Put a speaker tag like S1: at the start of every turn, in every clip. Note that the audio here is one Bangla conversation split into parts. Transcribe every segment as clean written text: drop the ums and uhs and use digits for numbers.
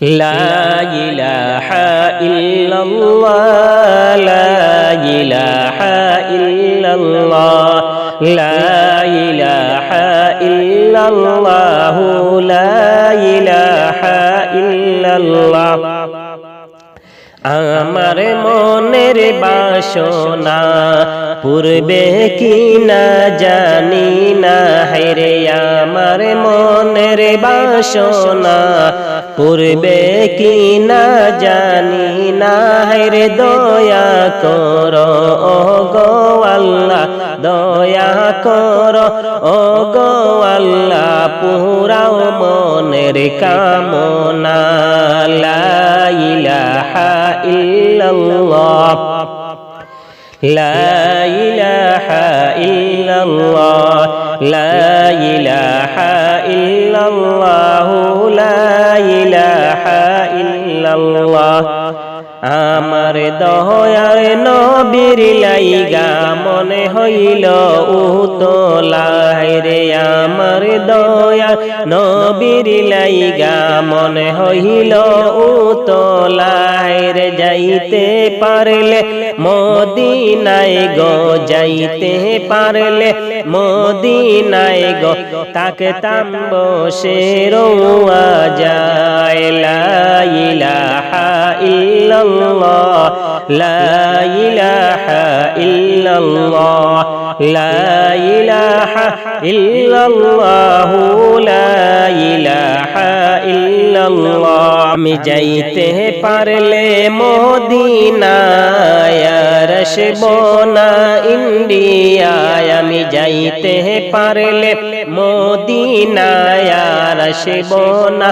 S1: লা ইলাহা ইল্লাল্লাহ লা ইলাহা ইল্লাল্লাহ লা ইলাহা ইল্লাল্লাহ লা ইলাহা ইল্লাল্লাহ। আমার মনের বাসনা পূর্বে কি না জানি না, হায়রে আমার মনের বাসনা পূর্বে কি না জানি না, হায়রে দয়া করো ও গো আল্লাহ, দয়া করো ও গো আল্লাহ, পুরাও মনের কামনা। লা ইলাহা ইল্লাল্লাহ লা ইলাহা ইল্লাল্লাহ লা ইলাহা ইল্লাল্লাহ লা ইলাহা ইল্লাল্লাহ। আমার দয়ার নবীর লাইগা মনে হইল উতলা, রে আমার দয়ার নবীর লাইগা মনে হইল উতলা, রে যাইতে পারলে মদিনায় গো, যাইতে পারলে মদিনায় গো, তাকতাম বসে রোয়া যায়। লা ইলাহা ইল্লাল্লাহ লা ইলাহা ইল্লাল্লাহ লা ইলাহা ইল্লাল্লাহ লা ইলাহা ইল্লাল্লাহ। আমি যাইতে পারলে মদিনায় আসব না ইন্ডিয়ায়, আমি যাইতে পারলে মদিনায় আসব না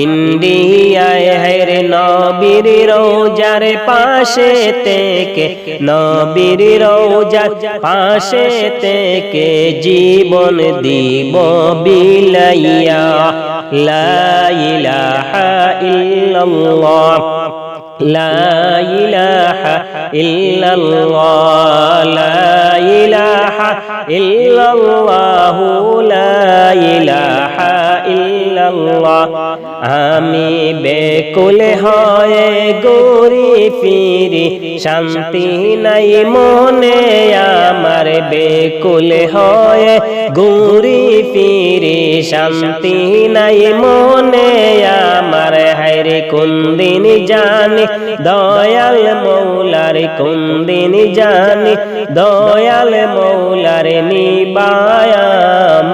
S1: ইন্ডিয়ায়, হায়রে নবীর রওজার পাশে থেকে, নবীর রওজার পাশে থেকে জীবন দিব বিলাইয়া। লা ইলাহা ইল্লাল্লাহ লা ইলাহা ইল্লাল্লাহ লা ইলাহা ইল্লাল্লাহ লা ইলাহা ইল্লাল্লাহ। আমি বেকুল হয়ে ঘুরি ফিরি, শান্তি নাই মনে আমার, বেকুল হয়ে ঘুরি ফিরি, শান্তি নাই মনে আমার, হায়রে কোন দিন জানি দয়াল মৌলার, কোন দিন জানি দয়াল মৌলার নিবায়াম,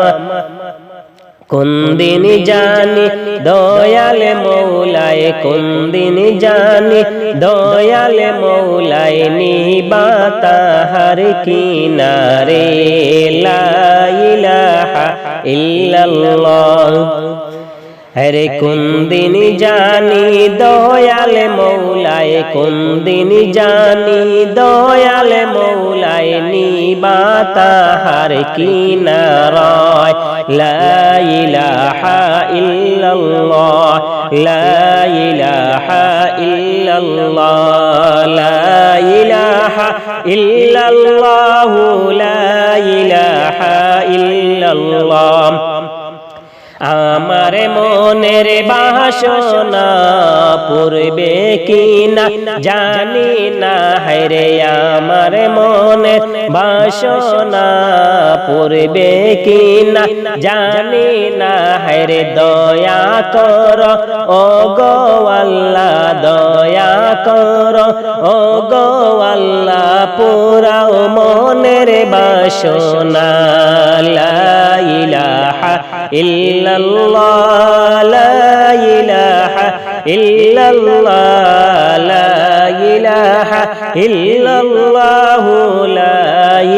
S1: কোন দিন জানি দয়াল মৌলায়, কোন দিন জানি দয়াল মৌলায় নিবা তাহার কিনারে। লা ইলাহা ইল্লাল্লাহ হরে কোন দিন জানি দয়াল মৌলায়, কোন দিন জানি দয়াল মৌলায় নিবা তাহার কিনারায়। লা ইলাহা ইল্লাল্লাহ লা ইলাহা ইল্লাল্লাহ লা ইলাহা ইল্লাল্লাহ লা ইলাহা ইল্লাল্লাহ। আমার মনের বাসনা পূর্বে কি না জানি না, হায়রে আমার মনের বাসনা পূর্বে কি না জানি না, হায়রে দয়া করো ও গো আল্লাহ, দয়া করো ও গো আল্লাহ, পুরাও মনের বাসনা। লা ইলাহা ইল্লাল্লাহ লা ইলাহা ইল্লাল্লাহ লা ইলাহা ইল্লাল্লাহ লা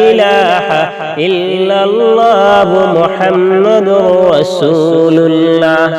S1: ইলাহা ইল্লাল্লাহ মুহাম্মাদুর রাসূলুল্লাহ।